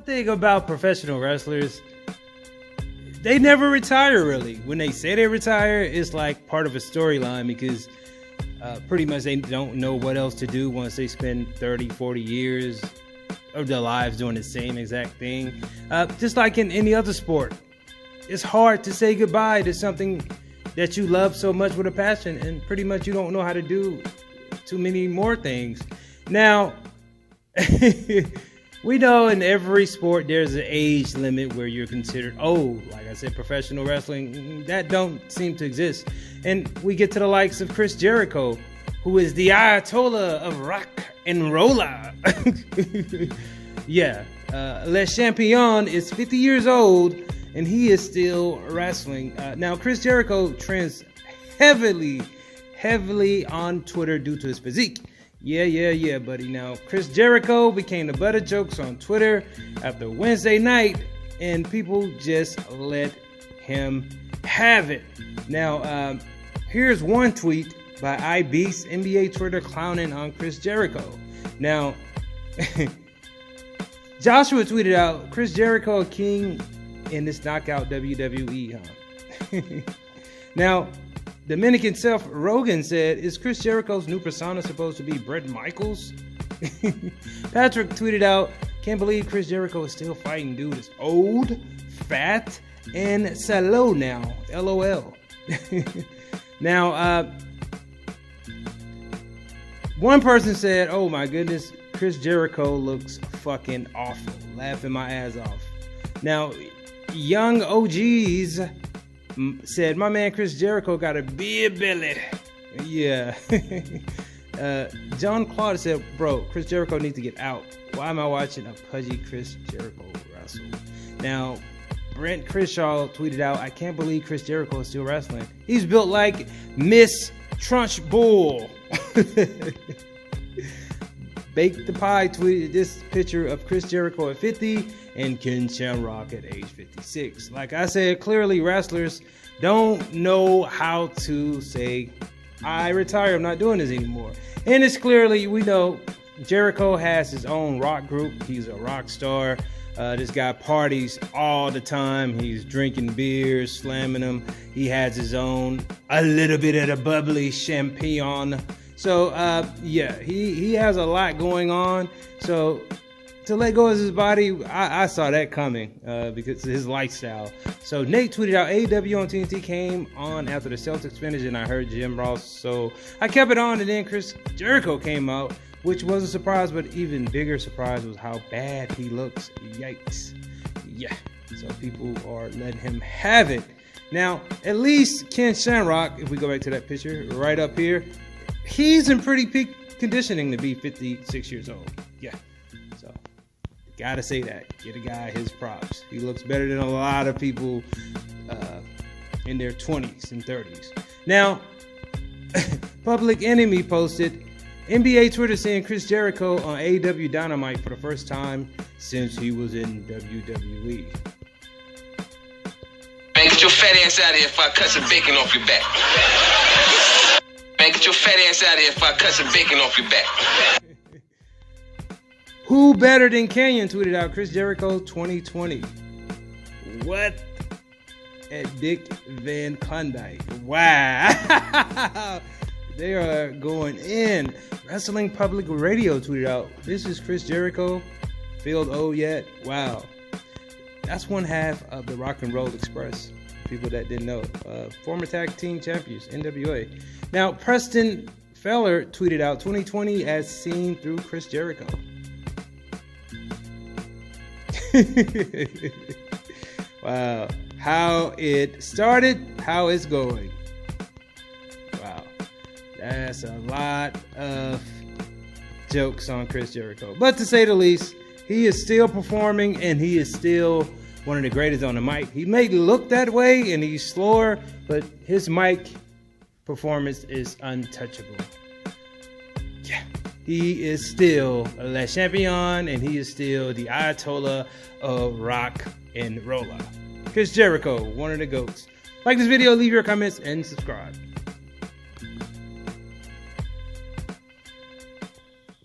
The thing about professional wrestlers, they never retire really. When they say they retire, it's like part of a storyline because pretty much they don't know what else to do once they spend 30, 40 years of their lives doing the same exact thing. Just like in any other sport, it's hard to say goodbye to something that you love so much with a passion, and pretty much you don't know how to do too many more things. Now, we know in every sport there's an age limit where you're considered old. Like I said, professional wrestling, that don't seem to exist. And we get to the likes of Chris Jericho, who is the Ayatollah of rock and roller. Yeah, Le Champion is 50 years old, and he is still wrestling. Now, Chris Jericho trends heavily on Twitter due to his physique. Yeah, buddy. Now, Chris Jericho became the butt of jokes on Twitter after Wednesday night, and people just let him have it. Now, here's one tweet by iBeast, NBA Twitter clowning on Chris Jericho. Now, Joshua tweeted out, Chris Jericho a king in this knockout WWE, huh? Now, Dominican Seth Rogen said, is Chris Jericho's new persona supposed to be Bret Michaels? Patrick tweeted out, can't believe Chris Jericho is still fighting. Dude is old, fat, and slow now. LOL. Now, one person said, oh my goodness, Chris Jericho looks fucking awful. Laughing my ass off. Now, Young OGs said, my man Chris Jericho got a big belly. Yeah. John Claude said, bro, Chris Jericho needs to get out. Why am I watching a pudgy Chris Jericho wrestle? Now, Brent Crishaw tweeted out, I can't believe Chris Jericho is still wrestling. He's built like Miss Trunchbull. Bake the Pie tweeted this picture of Chris Jericho at 50 and Ken Shamrock at age 56. Like I said, clearly wrestlers don't know how to say, I retire, I'm not doing this anymore. And it's clearly, we know Jericho has his own rock group. He's a rock star. This guy parties all the time. He's drinking beers, slamming them. He has his own, a little bit of the bubbly champagne. So, yeah, he has a lot going on. So, to let go of his body, I saw that coming because of his lifestyle. So, Nate tweeted out, AEW on TNT came on after the Celtics finished, and I heard Jim Ross. So, I kept it on, and then Chris Jericho came out, which was a surprise, but even bigger surprise was how bad he looks. Yikes. Yeah, so people are letting him have it. Now, at least Ken Shamrock, if we go back to that picture right up here, he's in pretty peak conditioning to be 56 years old. Yeah. So, gotta say that. Get a guy his props. He looks better than a lot of people in their 20s and 30s. Now, Public Enemy posted, NBA Twitter saying Chris Jericho on AEW Dynamite for the first time since he was in WWE. Man, get your fat ass out of here if I cut some bacon off your back. Man, get your fat ass out of here if I cut some bacon off your back. Who better than Kenyon tweeted out Chris Jericho 2020. What? At Dick Van Klondike. Wow. They are going in. Wrestling Public Radio tweeted out, this is Chris Jericho. Feels old yet? Wow. That's one half of the Rock and Roll Express. People that didn't know. Former tag team champions, NWA. Now, Preston Feller tweeted out 2020 as seen through Chris Jericho. Wow. How it started, how it's going. Wow. That's a lot of jokes on Chris Jericho. But to say the least, he is still performing and he is still one of the greatest on the mic. He may look that way and he's slower, but his mic performance is untouchable. Yeah. He is still Le Champion and he is still the Ayatollah of rock and roller. Chris Jericho, one of the GOATs. Like this video, leave your comments and subscribe.